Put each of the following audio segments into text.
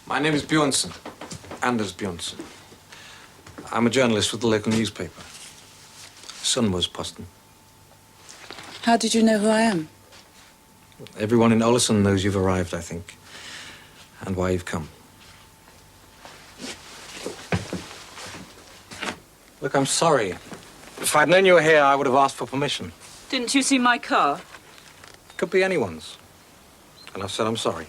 My name is Bjornsson. Anders Bjornsson. I'm a journalist with the local newspaper. Posten. How did you know who I am? Everyone in Ålesund knows you've arrived, I think. And why you've come. Look, I'm sorry. If I'd known you were here, I would have asked for permission. Didn't you see my car? Could be anyone's. And I've said I'm sorry.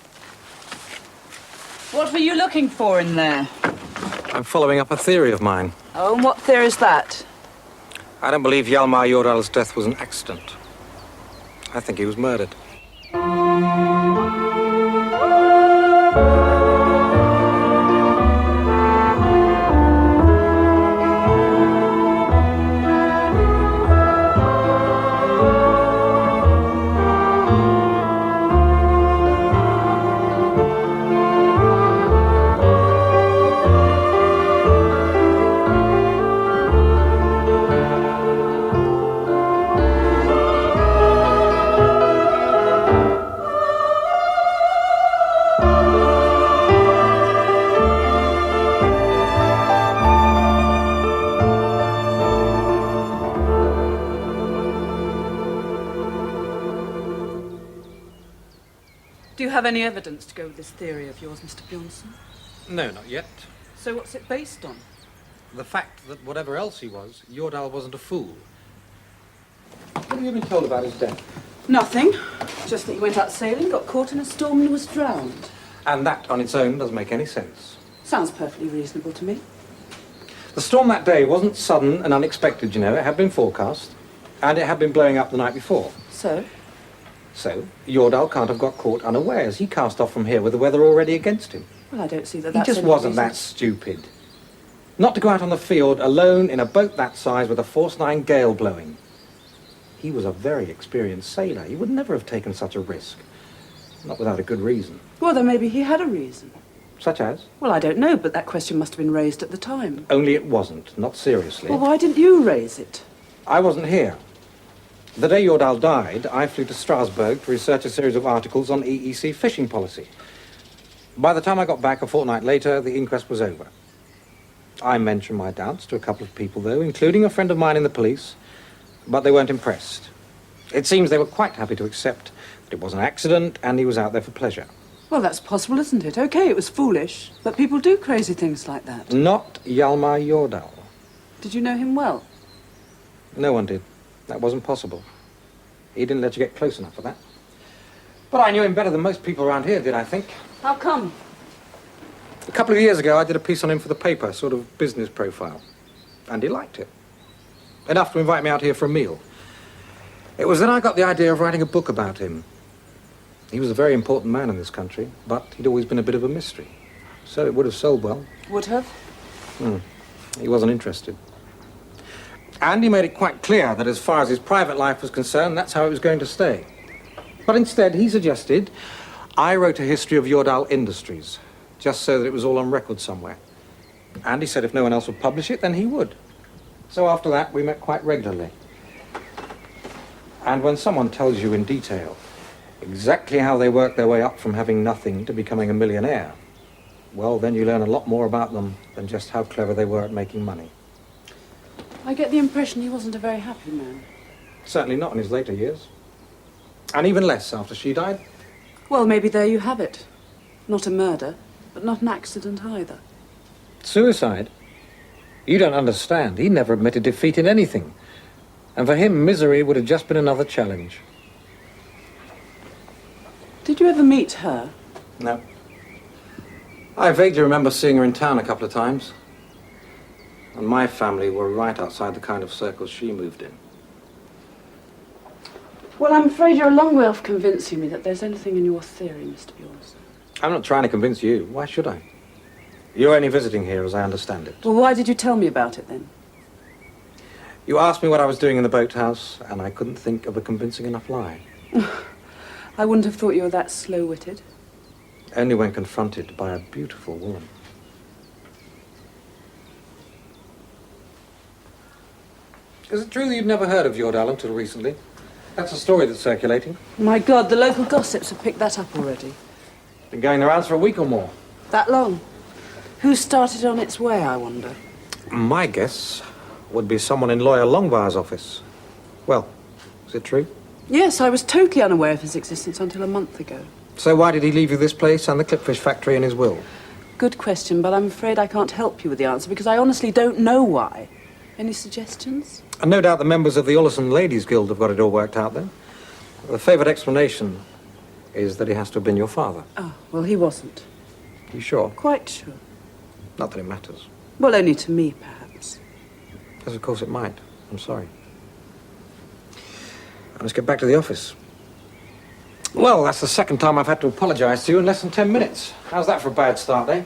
What were you looking for in there? I'm following up a theory of mine. Oh, and what theory is that? I don't believe Hjalmar Jordal's death was an accident. I think he was murdered. Do you have any evidence to go with this theory of yours, Mr. Bjornsson? No, not yet. So what's it based on? The fact that whatever else he was, Jordal wasn't a fool. What have you been told about his death? Nothing. Just that he went out sailing, got caught in a storm and was drowned. And that on its own doesn't make any sense. Sounds perfectly reasonable to me. The storm that day wasn't sudden and unexpected, you know. It had been forecast. And it had been blowing up the night before. So? So, Jordal can't have got caught unawares. He cast off from here with the weather already against him. Well, I don't see that He that's just any wasn't reason. that stupid. Not to go out on the field alone in a boat that size with a force 9 gale blowing. He was a very experienced sailor. He would never have taken such a risk. Not without a good reason. Well, then maybe he had a reason. Such as? Well, I don't know, but that question must have been raised at the time. Only it wasn't. Not seriously. Well, why didn't you raise it? I wasn't here. The day Jordal died, I flew to Strasbourg to research a series of articles on EEC fishing policy. By the time I got back a fortnight later, the inquest was over. I mentioned my doubts to a couple of people, though, including a friend of mine in the police, but they weren't impressed. It seems they were quite happy to accept that it was an accident and he was out there for pleasure. Well, that's possible, isn't it? Okay, it was foolish, but people do crazy things like that. Not Hjalmar Jordal. Did you know him well? No one did. That wasn't possible. He didn't let you get close enough for that. But I knew him better than most people around here did, I think. How come? A couple of years ago, I did a piece on him for the paper, sort of business profile. And he liked it. Enough to invite me out here for a meal. It was then I got the idea of writing a book about him. He was a very important man in this country, but he'd always been a bit of a mystery. So it would have sold well. Would have? He wasn't interested. And he made it quite clear that as far as his private life was concerned, that's how it was going to stay. But instead, he suggested I wrote a history of Jordal Industries, just so that it was all on record somewhere. And he said if no one else would publish it, then he would. So after that, we met quite regularly. And when someone tells you in detail exactly how they worked their way up from having nothing to becoming a millionaire, well, then you learn a lot more about them than just how clever they were at making money. I get the impression he wasn't a very happy man. Certainly not in his later years. And even less after she died. Well, maybe there you have it. Not a murder, but not an accident either. Suicide? You don't understand. He never admitted defeat in anything. And for him, misery would have just been another challenge. Did you ever meet her? No. I vaguely remember seeing her in town a couple of times. And my family were right outside the kind of circles she moved in. Well, I'm afraid you're a long way off convincing me that there's anything in your theory, Mr. Bjornsson. I'm not trying to convince you. Why should I? You're only visiting here, as I understand it. Well, why did you tell me about it, then? You asked me what I was doing in the boathouse, and I couldn't think of a convincing enough lie. I wouldn't have thought you were that slow-witted. Only when confronted by a beautiful woman. Is it true that you'd never heard of Jordal until recently? That's a story that's circulating. My God, the local gossips have picked that up already. Been going the rounds for a week or more. That long? Who started on its way, I wonder? My guess would be someone in Lawyer Longbar's office. Well, is it true? Yes, I was totally unaware of his existence until a month ago. So why did he leave you this place and the clipfish factory in his will? Good question, but I'm afraid I can't help you with the answer because I honestly don't know why. Any suggestions? And no doubt the members of the Ullison Ladies Guild have got it all worked out then. The favoured explanation is that he has to have been your father. Oh, well, he wasn't. You sure? Quite sure. Not that it matters. Well, only to me, perhaps. Yes, of course it might. I'm sorry. Let's get back to the office. Well, that's the second time I've had to apologise to you in less than 10 minutes. How's that for a bad start, eh?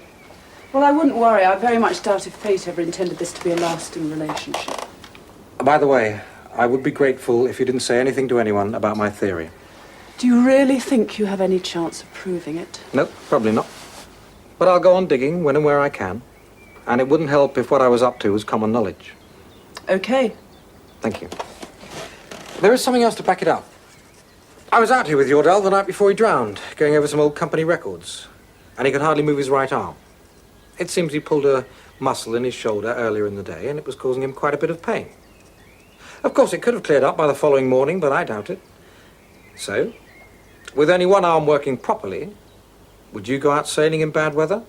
Well, I wouldn't worry. I very much doubt if fate ever intended this to be a lasting relationship. By the way, I would be grateful if you didn't say anything to anyone about my theory. Do you really think you have any chance of proving it? Nope, probably not. But I'll go on digging when and where I can. And it wouldn't help if what I was up to was common knowledge. Okay. Thank you. There is something else to back it up. I was out here with Yordell the night before he drowned, going over some old company records. And he could hardly move his right arm. It seems he pulled a muscle in his shoulder earlier in the day, and it was causing him quite a bit of pain. Of course, it could have cleared up by the following morning, but I doubt it. So, with only one arm working properly, would you go out sailing in bad weather?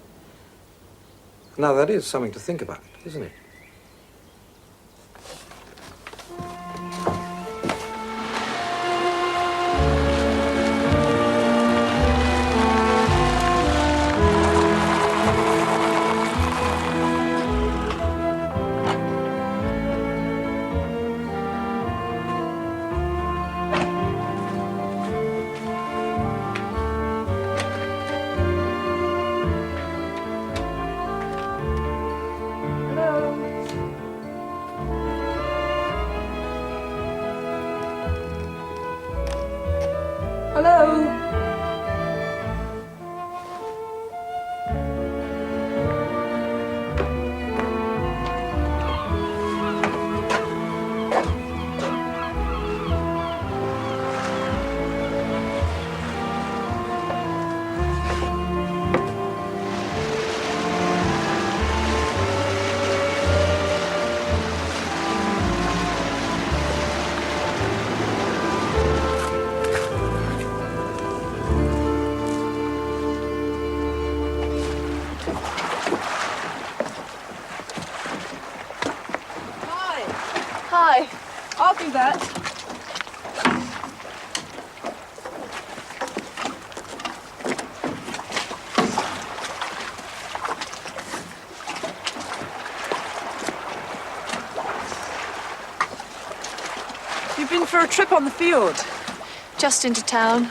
Now, that is something to think about, isn't it? Hello? Hi. I'll do that. You've been for a trip on the fjord? Just into town.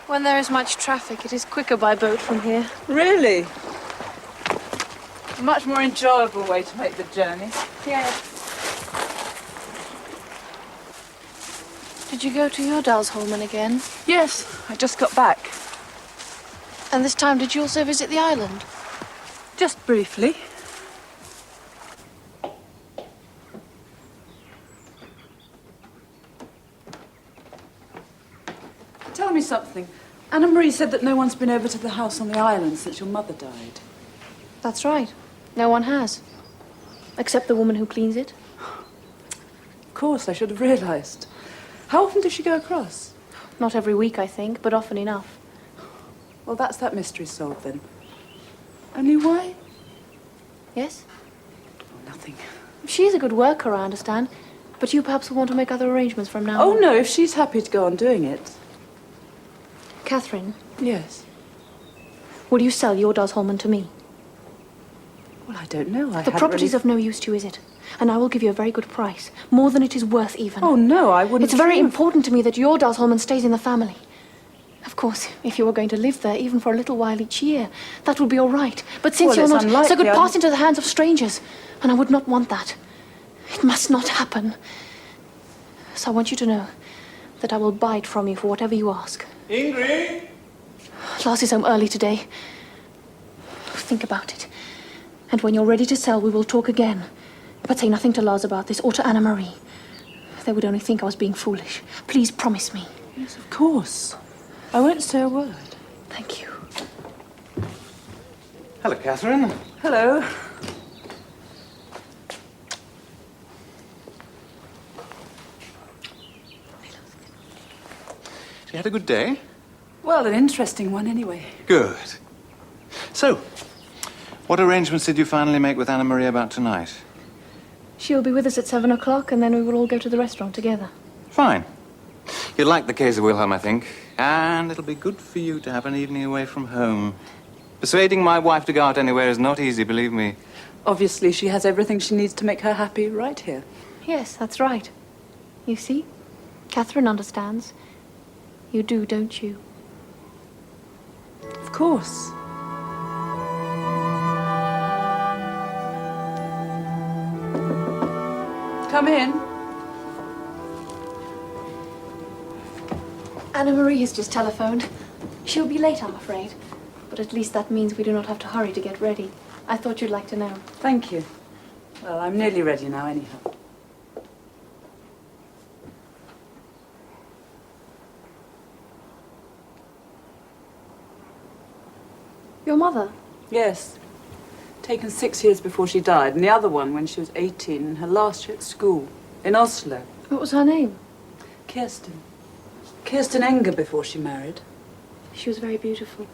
When there is much traffic, it is quicker by boat from here. Really? A much more enjoyable way to make the journey. Yes. Did you go to your Dalsholmen again? Yes, I just got back. And this time, did you also visit the island? Just briefly. Tell me something. Anna Marie said that no one's been over to the house on the island since your mother died. That's right. No one has. Except the woman who cleans it. Of course, I should have realised. How often does she go across? Not every week, I think, but often enough. Well, that's that mystery solved then. Only why? Yes? Oh, nothing. She's a good worker, I understand. But you perhaps will want to make other arrangements from now Oh, on. no, if she's happy to go on doing it. Catherine, Yes. will you sell your Dalsholmen to me? Well, I don't know. The property's of no use to you, is it? And I will give you a very good price. More than it is worth, even. Oh, no, I wouldn't. It's very dream of- important to me that your Dalsholmen stays in the family. Of course, if you were going to live there, even for a little while each year, that would be all right. But since Well, you're it's not, unlikely so could I'm- pass into the hands of strangers. And I would not want that. It must not happen. So I want you to know that I will buy it from you for whatever you ask. Ingrid? Lars is home early today. Think about it. And when you're ready to sell, we will talk again. But say nothing to Lars about this, or to Anna Marie. They would only think I was being foolish. Please promise me. Yes, of course. I won't say a word. Thank you. Hello, Catherine. Hello. You had a good day? Well, an interesting one anyway. Good. So, what arrangements did you finally make with Anna Maria about tonight? She'll be with us at 7 o'clock, and then we will all go to the restaurant together. Fine. You'll like the case of Wilhelm, I think. And it'll be good for you to have an evening away from home. Persuading my wife to go out anywhere is not easy, believe me. Obviously, she has everything she needs to make her happy right here. Yes, that's right. You see? Catherine understands. You do, don't you? Of course. Come in. Anna Marie has just telephoned. She'll be late, I'm afraid. But at least that means we do not have to hurry to get ready. I thought you'd like to know. Thank you. Well, I'm nearly ready now, anyhow. Your mother? Yes. Taken 6 years before she died, and the other one when she was 18, and her last year at school, in Oslo. What was her name? Kirsten. Kirsten Enger before she married. She was very beautiful.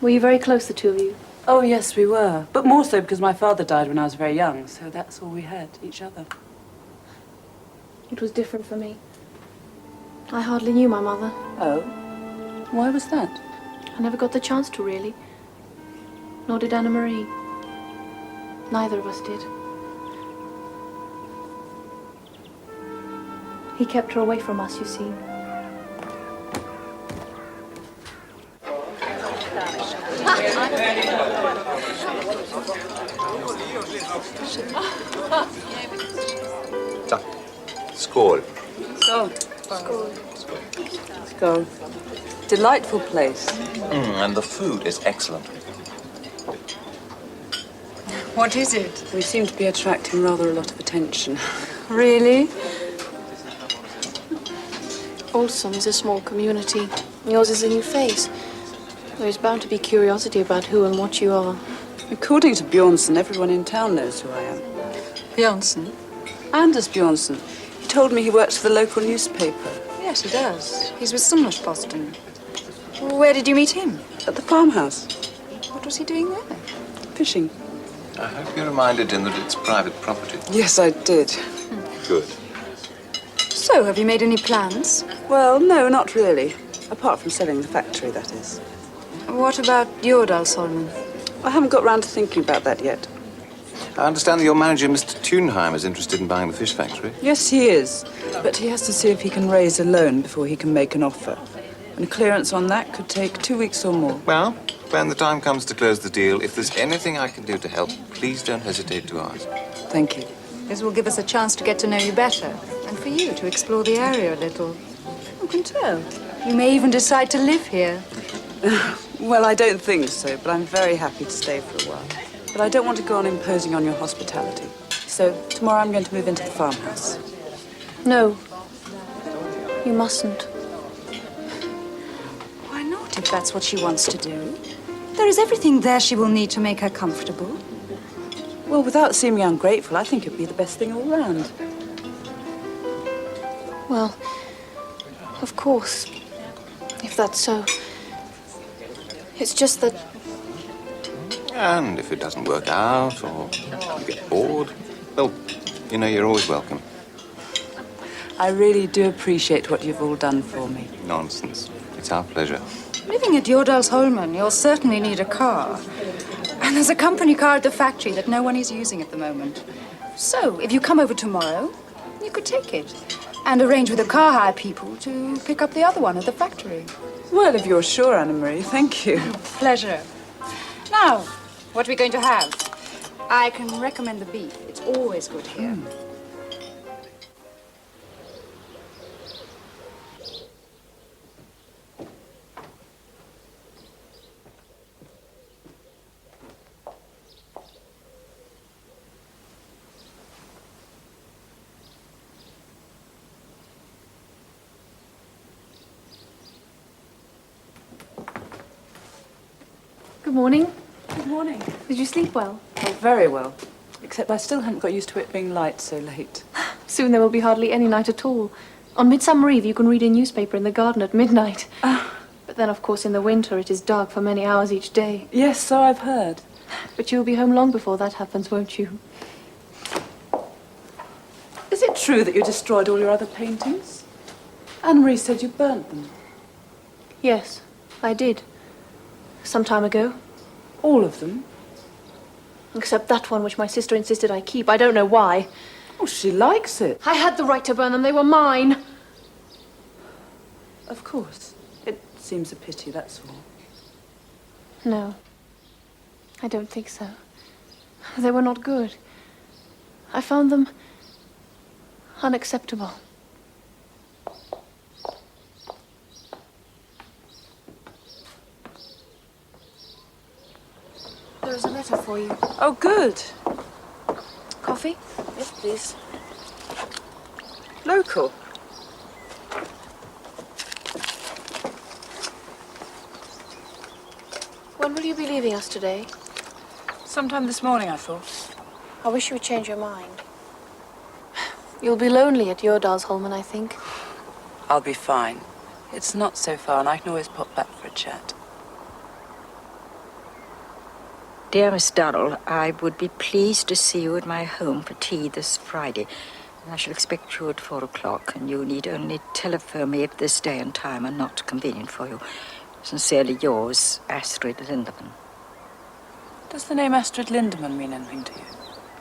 Were you very close, the two of you? Oh, yes, we were. But more so because my father died when I was very young, so that's all we had, each other. It was different for me. I hardly knew my mother. Oh? Why was that? I never got the chance to, really. Nor did Anna Marie. Neither of us did. He kept her away from us, you see. Tak. Skål. Skål. Skål. Delightful place. And the food is excellent. What is it? We seem to be attracting rather a lot of attention. Really? Alstom is a small community. Yours is a new face. There is bound to be curiosity about who and what you are. According to Bjornson, everyone in town knows who I am. Bjornson? Anders Bjornson. He told me he works for the local newspaper. Yes, he does. He's with Posten. Where did you meet him? At the farmhouse. What was he doing there? Fishing. I hope you reminded him that it's private property. Yes, I did. Good. So, have you made any plans? Well, no, not really. Apart from selling the factory, that is. What about Jordalsholmen? I haven't got round to thinking about that yet. I understand that your manager, Mr. Thunheim, is interested in buying the fish factory. Yes, he is. But he has to see if he can raise a loan before he can make an offer. And clearance on that could take 2 weeks or more. Well, when the time comes to close the deal, if there's anything I can do to help, please don't hesitate to ask. Thank you. This will give us a chance to get to know you better, and for you to explore the area a little. Who can tell? You may even decide to live here. Well, I don't think so, but I'm very happy to stay for a while. But I don't want to go on imposing on your hospitality. So tomorrow I'm going to move into the farmhouse. No. You mustn't. Why not, if that's what she wants to do? There is everything there she will need to make her comfortable. Well, without seeming ungrateful, I think it'd be the best thing all round. Well, of course. If that's so. It's just that... And if it doesn't work out or you get bored, well, you know, you're always welcome. I really do appreciate what you've all done for me. Nonsense. It's our pleasure. Living at Jordalsholmen, you'll certainly need a car. And there's a company car at the factory that no one is using at the moment. So, if you come over tomorrow, you could take it. And arrange with the car hire people to pick up the other one at the factory. Well, if you're sure, Anna Marie, thank you. Pleasure. Now, what are we going to have? I can recommend the beef. It's always good here. Good morning. Good morning. Did you sleep well? Oh, very well. Except I still hadn't got used to it being light so late. Soon there will be hardly any night at all. On Midsummer Eve, you can read a newspaper in the garden at midnight. But then, of course, in the winter, it is dark for many hours each day. Yes, so I've heard. But you'll be home long before that happens, won't you? Is it true that you destroyed all your other paintings? Anne-Marie said you burnt them. Yes, I did. Some time ago. All of them? Except that one which my sister insisted I keep. I don't know why. Oh, she likes it. I had the right to burn them. They were mine. Of course. It seems a pity, that's all. No, I don't think so. They were not good. I found them unacceptable. There is a letter for you. Oh, good. Coffee? Yes, please. Local. When will you be leaving us today? Sometime this morning, I thought. I wish you would change your mind. You'll be lonely at Jordalsholmen, I think. I'll be fine. It's not so far, and I can always pop back for a chat. Dear Miss Durrell, I would be pleased to see you at my home for tea this Friday. I shall expect you at 4 o'clock, and you need only telephone me if this day and time are not convenient for you. Sincerely yours, Astrid Lindemann. Does the name Astrid Lindemann mean anything to you?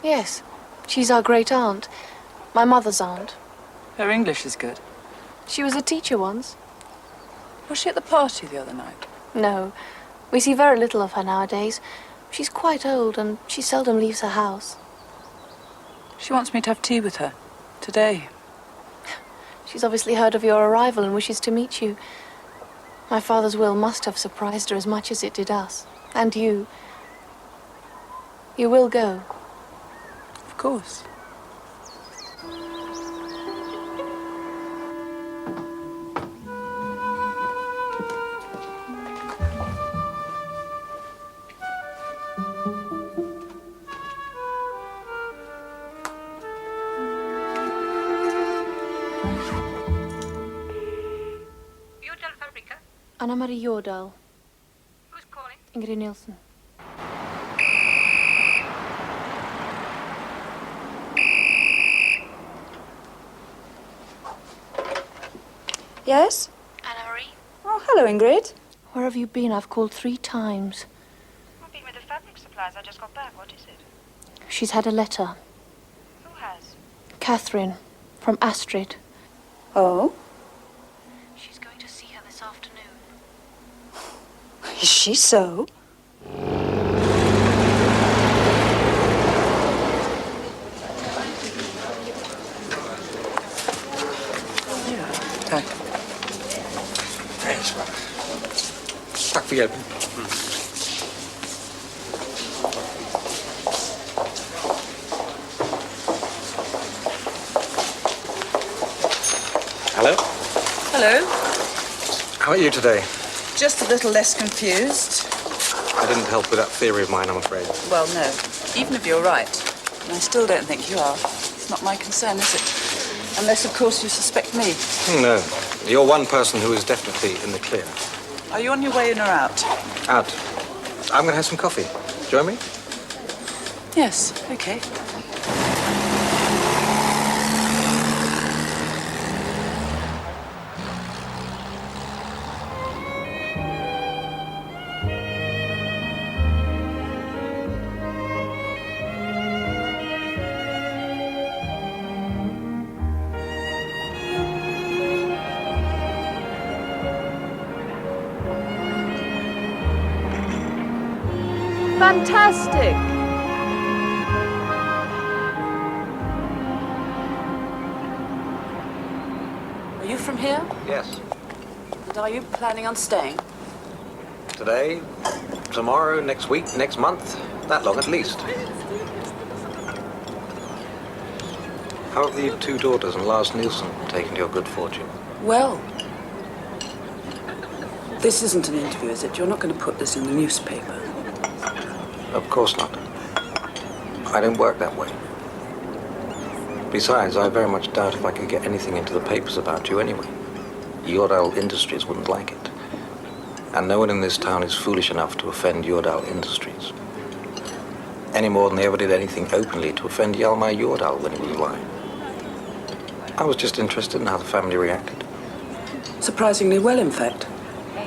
Yes, she's our great aunt. My mother's aunt. Her English is good. She was a teacher once. Was she at the party the other night? No, we see very little of her nowadays. She's quite old and she seldom leaves her house. She wants me to have tea with her. Today. She's obviously heard of your arrival and wishes to meet you. My father's will must have surprised her as much as it did us. And you. You will go. Of course. Anna-Marie Jordal. Who's calling? Ingrid Nielsen. Yes? Anna-Marie? Oh, hello, Ingrid. Where have you been? I've called 3 times. I've been with the fabric supplies. I just got back. What is it? She's had a letter. Who has? Catherine, from Astrid. Oh? She's going to see her this afternoon. Is she so? Tack. Tack för hjälpen. Hello? Hello. How are you today? Just a little less confused. I didn't help with that theory of mine, I'm afraid. Well, no. Even if you're right. And I still don't think you are. It's not my concern, is it? Unless, of course, you suspect me. No. You're one person who is definitely in the clear. Are you on your way in or out? Out. I'm going to have some coffee. Join me? Yes, okay. Fantastic! Are you from here? Yes. And are you planning on staying? Today, tomorrow, next week, next month. That long at least. How have the 2 daughters and Lars Nielsen taken to your good fortune? Well, this isn't an interview, is it? You're not going to put this in the newspaper. Of course not. I don't work that way. Besides, I very much doubt if I could get anything into the papers about you anyway. Yordal Industries wouldn't like it. And no one in this town is foolish enough to offend Yordal Industries. Any more than they ever did anything openly to offend Hjalmar Yordal when he was alive. I was just interested in how the family reacted. Surprisingly well, in fact.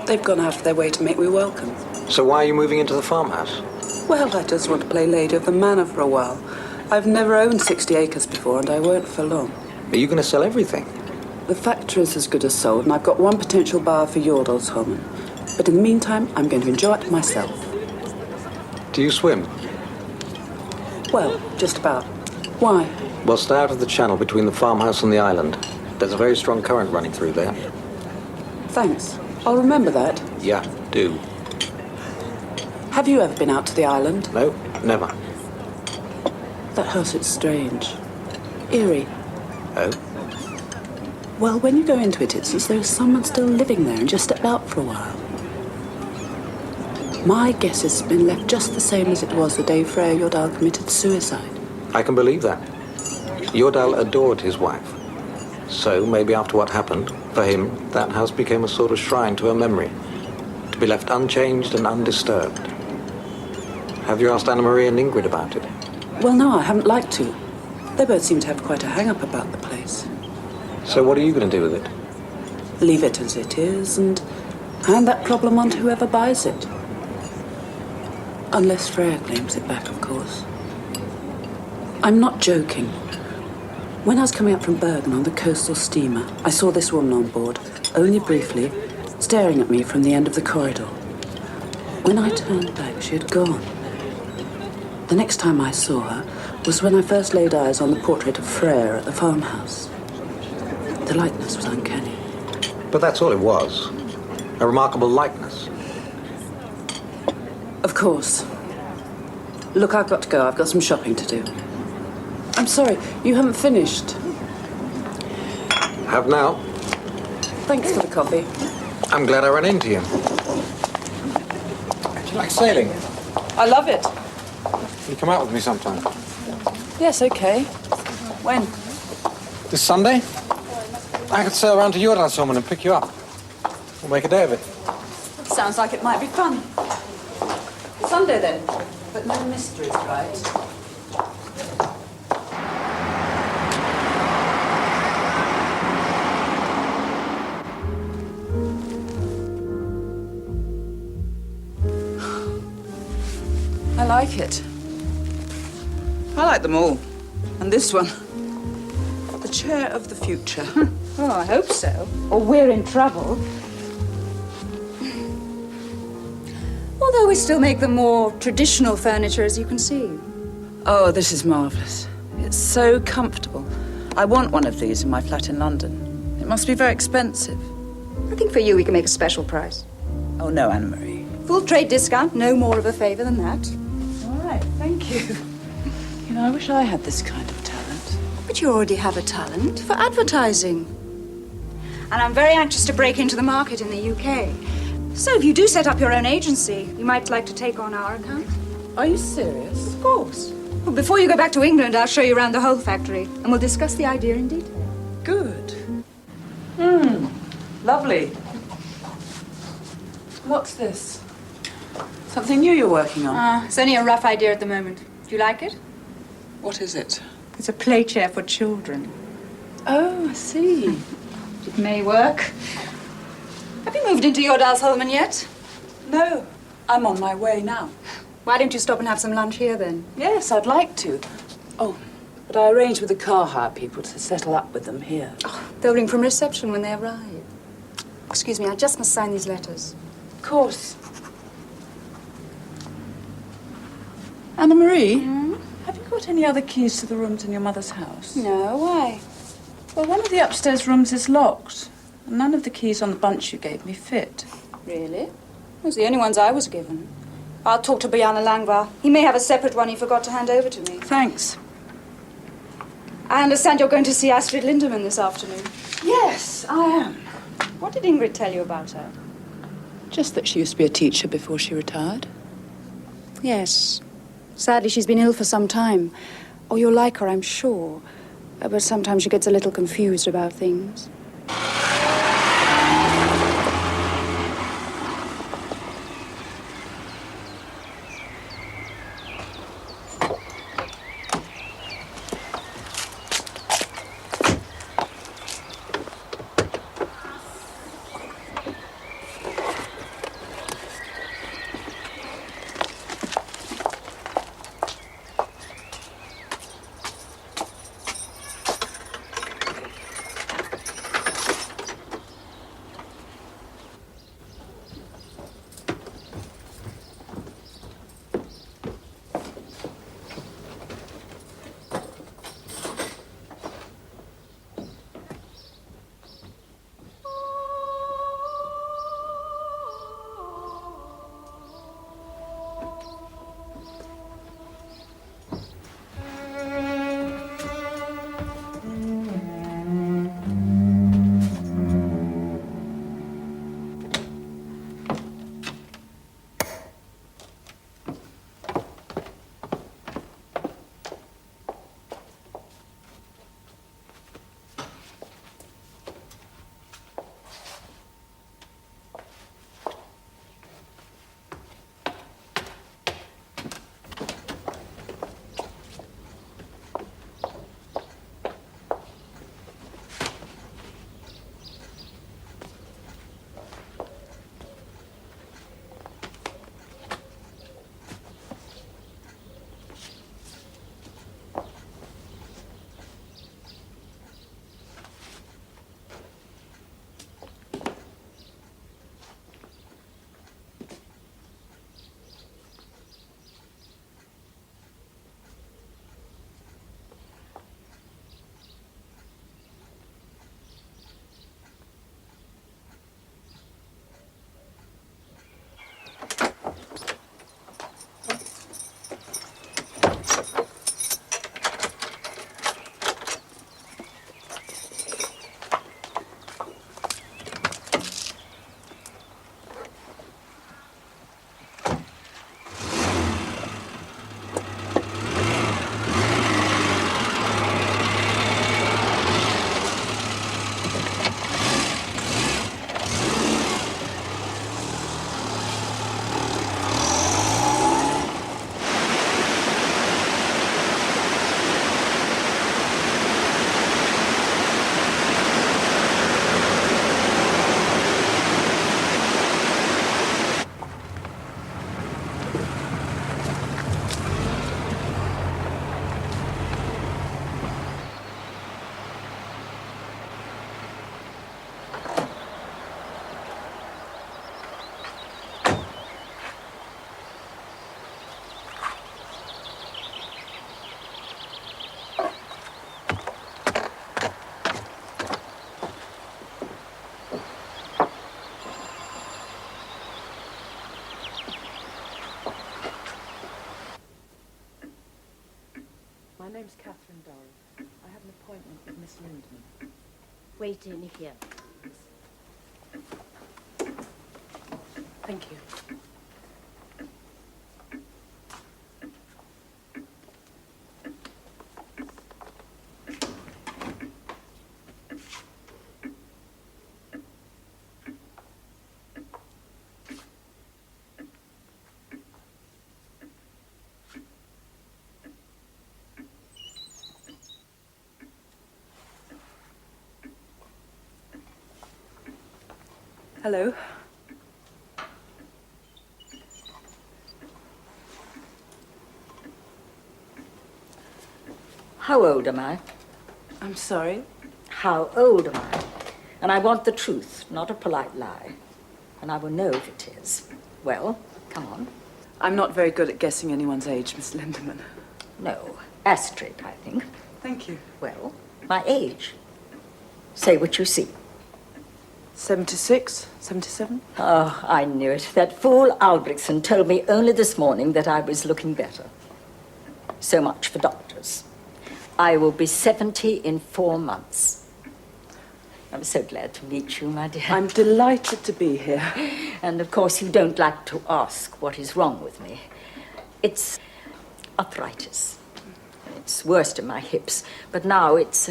They've gone out of their way to make me welcome. So why are you moving into the farmhouse? Well, I just want to play Lady of the Manor for a while. I've never owned 60 acres before, and I won't for long. Are you going to sell everything? The factory's as good as sold, and I've got one potential buyer for Yordalsholmen. But in the meantime, I'm going to enjoy it myself. Do you swim? Well, just about. Why? Well, stay out of the channel between the farmhouse and the island. There's a very strong current running through there. Thanks. I'll remember that. Yeah, do. Have you ever been out to the island? No, never. That house is strange. Eerie. Oh? Well, when you go into it, it's as though someone's still living there and just stepped out for a while. My guess is it's been left just the same as it was the day Freya Yordal committed suicide. I can believe that. Yordal adored his wife. So, maybe after what happened, for him, that house became a sort of shrine to her memory, to be left unchanged and undisturbed. Have you asked Anna-Marie and Ingrid about it? Well, no, I haven't liked to. They both seem to have quite a hang-up about the place. So what are you going to do with it? Leave it as it is and hand that problem on to whoever buys it. Unless Freya claims it back, of course. I'm not joking. When I was coming up from Bergen on the coastal steamer, I saw this woman on board, only briefly, staring at me from the end of the corridor. When I turned back, she had gone. The next time I saw her was when I first laid eyes on the portrait of Freya at the farmhouse. The likeness was uncanny. But that's all it was. A remarkable likeness. Of course. Look, I've got to go. I've got some shopping to do. I'm sorry, you haven't finished. Have now. Thanks for the coffee. I'm glad I ran into you. Do you like sailing? I love it. Will you come out with me sometime? Yes, okay. When? This Sunday? I could sail around to Yordalsholmen and pick you up. We'll make a day of it. Sounds like it might be fun. Sunday, then. But no mysteries, right? I like it. I like them all. And this one. The chair of the future. Oh, I hope so. Or we're in trouble. Although we still make the more traditional furniture, as you can see. Oh, this is marvellous. It's so comfortable. I want one of these in my flat in London. It must be very expensive. I think for you we can make a special price. Oh, no, Anna-Marie. Full trade discount, no more of a favour than that. All right, thank you. You know, I wish I had this kind of talent. But you already have a talent for advertising. And I'm very anxious to break into the market in the UK. So if you do set up your own agency, you might like to take on our account. Are you serious? Of course. Well, before you go back to England, I'll show you around the whole factory, and we'll discuss the idea in detail. Good. Lovely. What's this? Something new you're working on? It's only a rough idea at the moment. Do you like it? What is it? It's a play chair for children. Oh, I see. It may work. Have you moved into Yordalsholmen yet? No, I'm on my way now. Why don't you stop and have some lunch here, then? Yes, I'd like to. Oh, but I arranged with the car hire people to settle up with them here. Oh, they'll ring from reception when they arrive. Excuse me, I just must sign these letters. Of course. Anna-Marie, have you got any other keys to the rooms in your mother's house? No, why? Well, one of the upstairs rooms is locked. And none of the keys on the bunch you gave me fit. Really? Those are the only ones I was given. I'll talk to Bjarne Langvar. He may have a separate one he forgot to hand over to me. Thanks. I understand you're going to see Astrid Lindemann this afternoon. Yes, I am. What did Ingrid tell you about her? Just that she used to be a teacher before she retired. Yes. Sadly, she's been ill for some time. Oh, you'll like her, I'm sure. But sometimes she gets a little confused about things. My name's Catherine Durrell. I have an appointment with Miss Lindemann. Wait in here. Thank you. Hello. How old am I? I'm sorry. How old am I? And I want the truth, not a polite lie. And I will know if it is. Well, come on. I'm not very good at guessing anyone's age, Miss Lindemann. No, asterisk, I think. Thank you. Well, my age. Say what you see. 76, 77? Oh, I knew it. That fool Albrechtsen told me only this morning that I was looking better. So much for doctors. I will be 70 in 4 months. I'm so glad to meet you, my dear. I'm delighted to be here. And of course you don't like to ask what is wrong with me. It's arthritis. It's worst in my hips, but now it's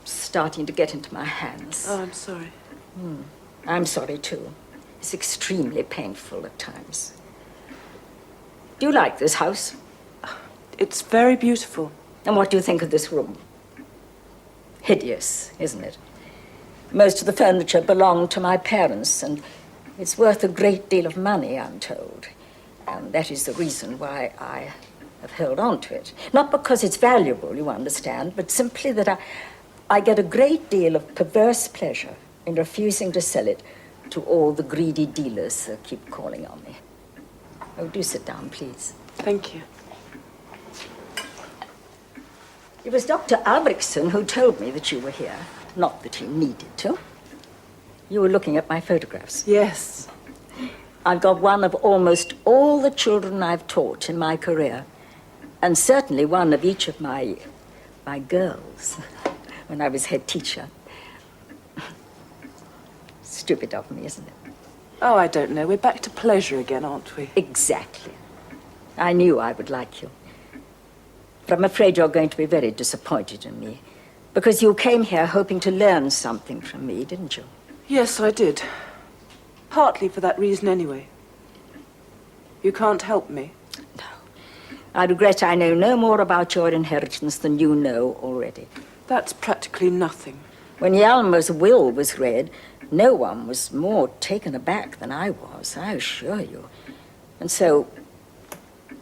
starting to get into my hands. Oh, I'm sorry. I'm sorry, too. It's extremely painful at times. Do you like this house? It's very beautiful. And what do you think of this room? Hideous, isn't it? Most of the furniture belonged to my parents, and it's worth a great deal of money, I'm told. And that is the reason why I have held on to it. Not because it's valuable, you understand, but simply that I get a great deal of perverse pleasure in refusing to sell it to all the greedy dealers that keep calling on me. Oh, do sit down, please. Thank you. It was Dr. Albrechtsen who told me that you were here. Not that he needed to. You were looking at my photographs. Yes. I've got one of almost all the children I've taught in my career, and certainly one of each of my girls when I was head teacher. Stupid of me, isn't it? Oh, I don't know. We're back to pleasure again, aren't we? Exactly. I knew I would like you. But I'm afraid you're going to be very disappointed in me, because you came here hoping to learn something from me, didn't you? Yes, I did. Partly for that reason anyway. You can't help me. No. I regret I know no more about your inheritance than you know already. That's practically nothing. When Hjalmar's will was read, no one was more taken aback than I was, I assure you. And so,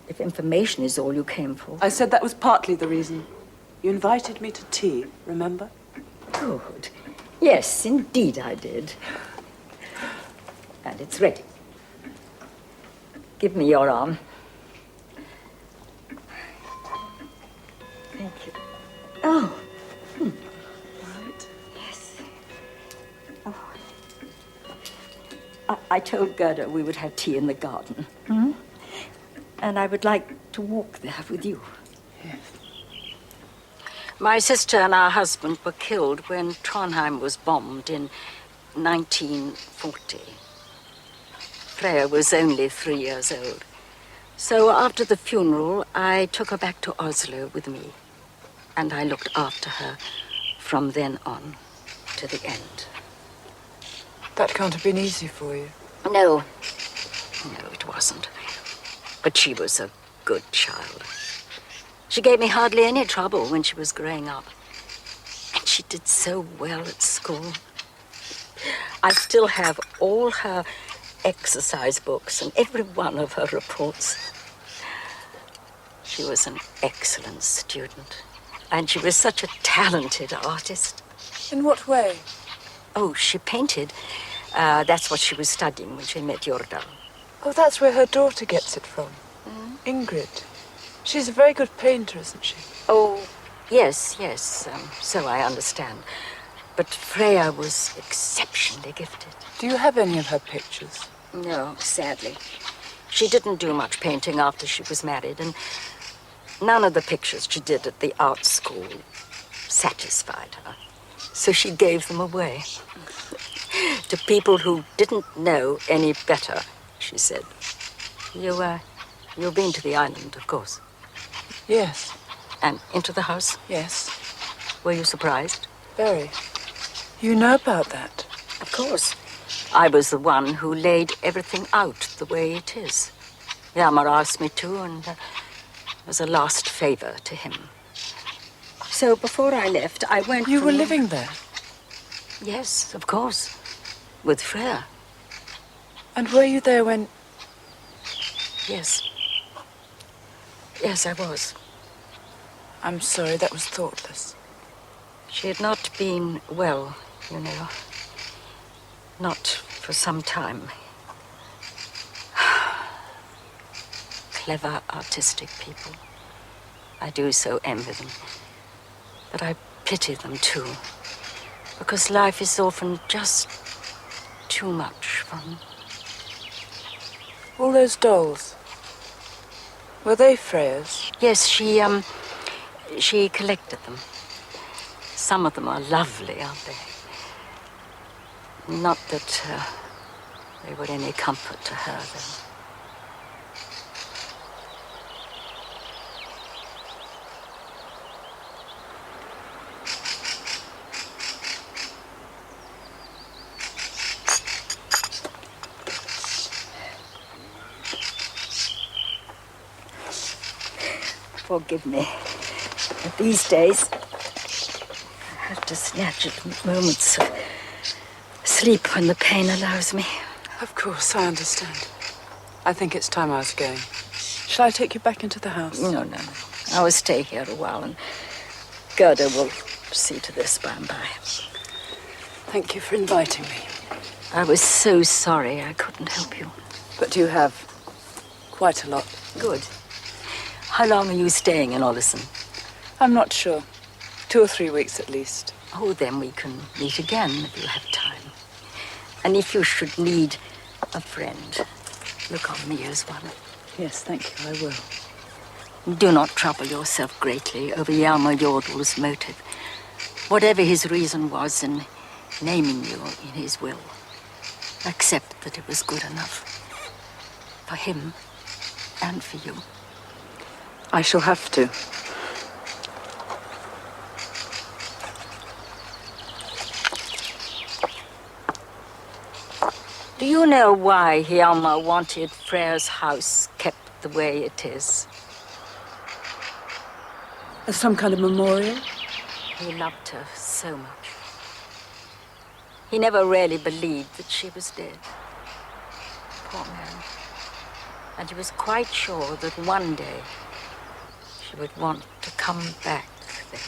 if information is all you came for... I said that was partly the reason. You invited me to tea, remember? Good. Yes, indeed I did. And it's ready. Give me your arm. Thank you. Oh. Right. Yes. Oh. I told Gerda we would have tea in the garden. Hmm? And I would like to walk there with you. Yes. My sister and our husband were killed when Trondheim was bombed in 1940. Freya was only 3 years old. So after the funeral, I took her back to Oslo with me. And I looked after her from then on to the end. That can't have been easy for you. No, it wasn't. But she was a good child. She gave me hardly any trouble when she was growing up. And she did so well at school. I still have all her exercise books and every one of her reports. She was an excellent student. And she was such a talented artist. In what way? Oh, she painted. That's what she was studying when she met Jordal. Oh, that's where her daughter gets it from. Ingrid. She's a very good painter, isn't she? Oh, yes, so I understand. But Freya was exceptionally gifted. Do you have any of her pictures? No, sadly. She didn't do much painting after she was married, and none of the pictures she did at the art school satisfied her. So she gave them away to people who didn't know any better, she said. You've been to the island, of course. Yes. And into the house? Yes. Were you surprised? Very. You know about that? Of course. I was the one who laid everything out the way it is. Hjalmar asked me to, and as a last favor to him. So before I left, I went... You were living there? Yes, of course. With Freya. And were you there when... Yes. Yes, I was. I'm sorry, that was thoughtless. She had not been well, you know. Not for some time. Clever, artistic people. I do so envy them. But I pity them too. Because life is often just too much for them. All those dolls, were they Freya's? Yes, she collected them. Some of them are lovely, aren't they? Not that they were any comfort to her, though. forgive me. But these days, I have to snatch at moments of sleep when the pain allows me. Of course, I understand. I think it's time I was going. Shall I take you back into the house? No. I will stay here a while, and Gerda will see to this by and by. Thank you for inviting me. I was so sorry I couldn't help you. But you have quite a lot. Good. How long are you staying in Ollison? I'm not sure. 2 or 3 weeks at least. Oh, then we can meet again if you have time. And if you should need a friend, look on me as one. Yes, thank you, I will. Do not trouble yourself greatly over Hjalmar Jordal's motive. Whatever his reason was in naming you in his will, accept that it was good enough. For him and for you. I shall have to. Do you know why Hjalmar wanted Freyr's house kept the way it is? As some kind of memorial? He loved her so much. He never really believed that she was dead. Poor man. And he was quite sure that one day she would want to come back there.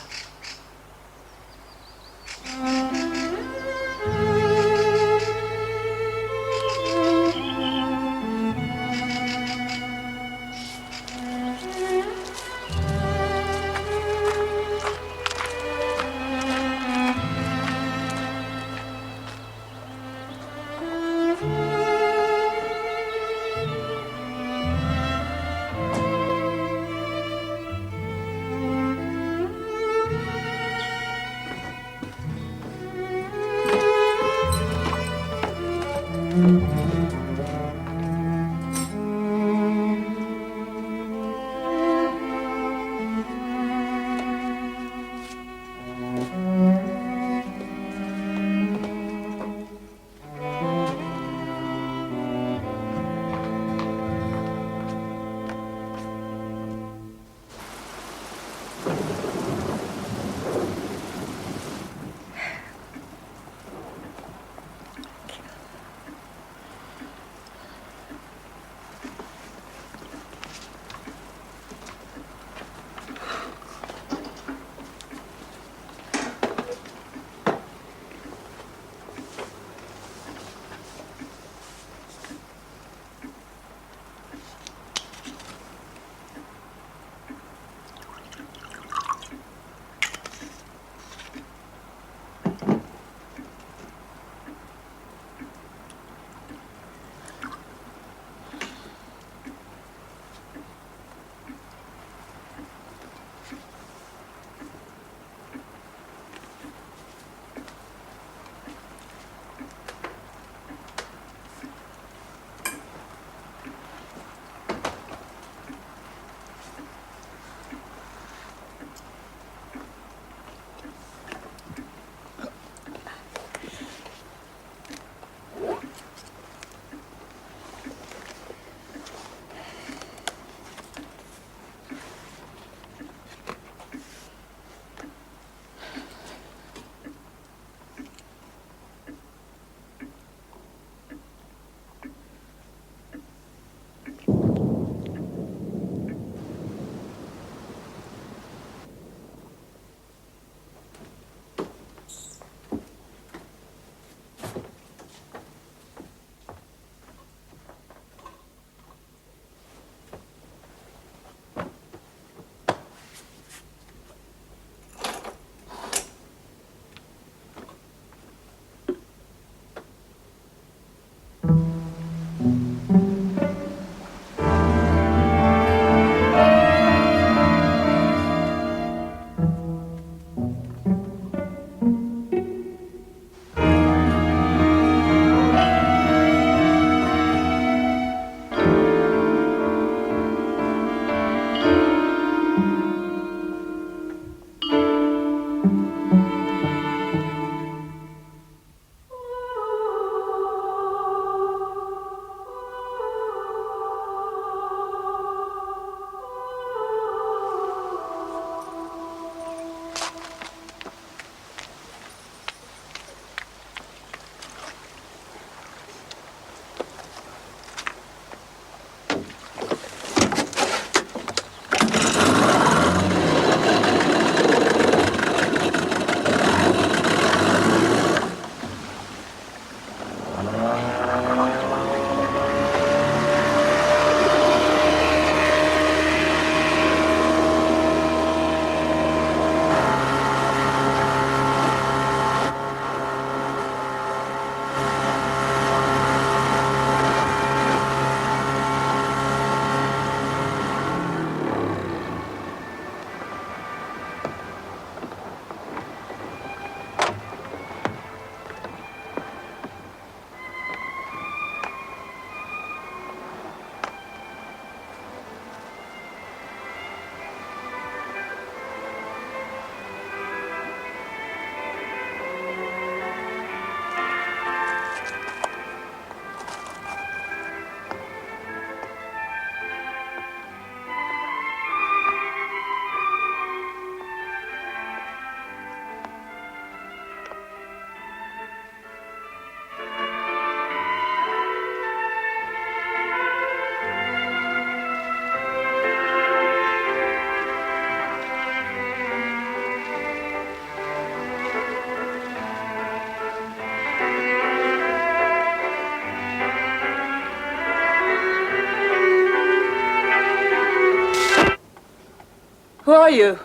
Who are you?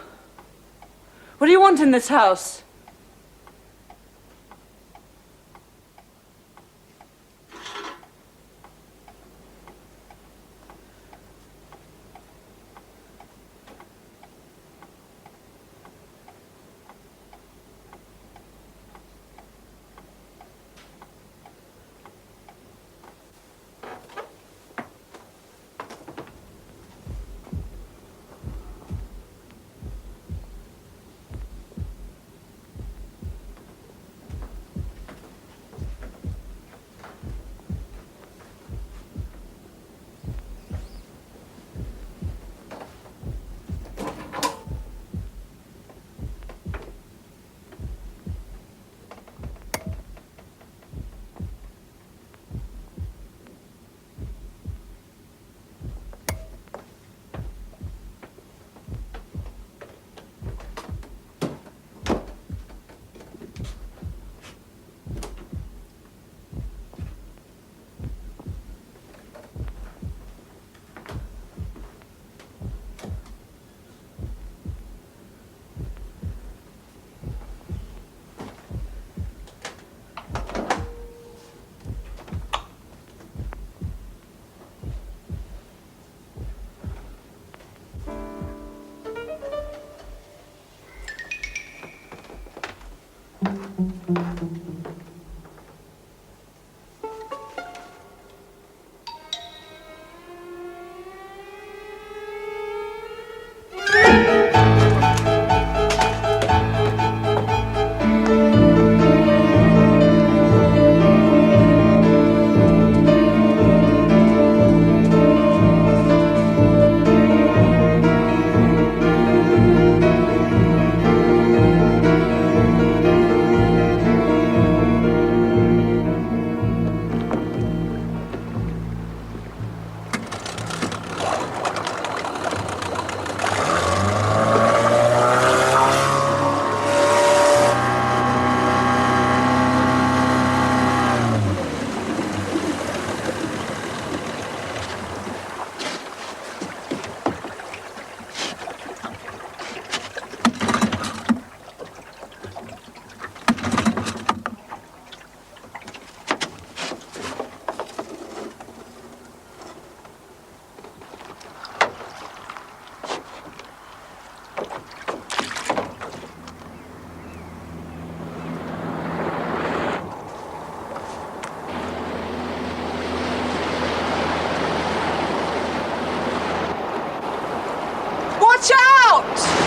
What do you want in this house? Watch out!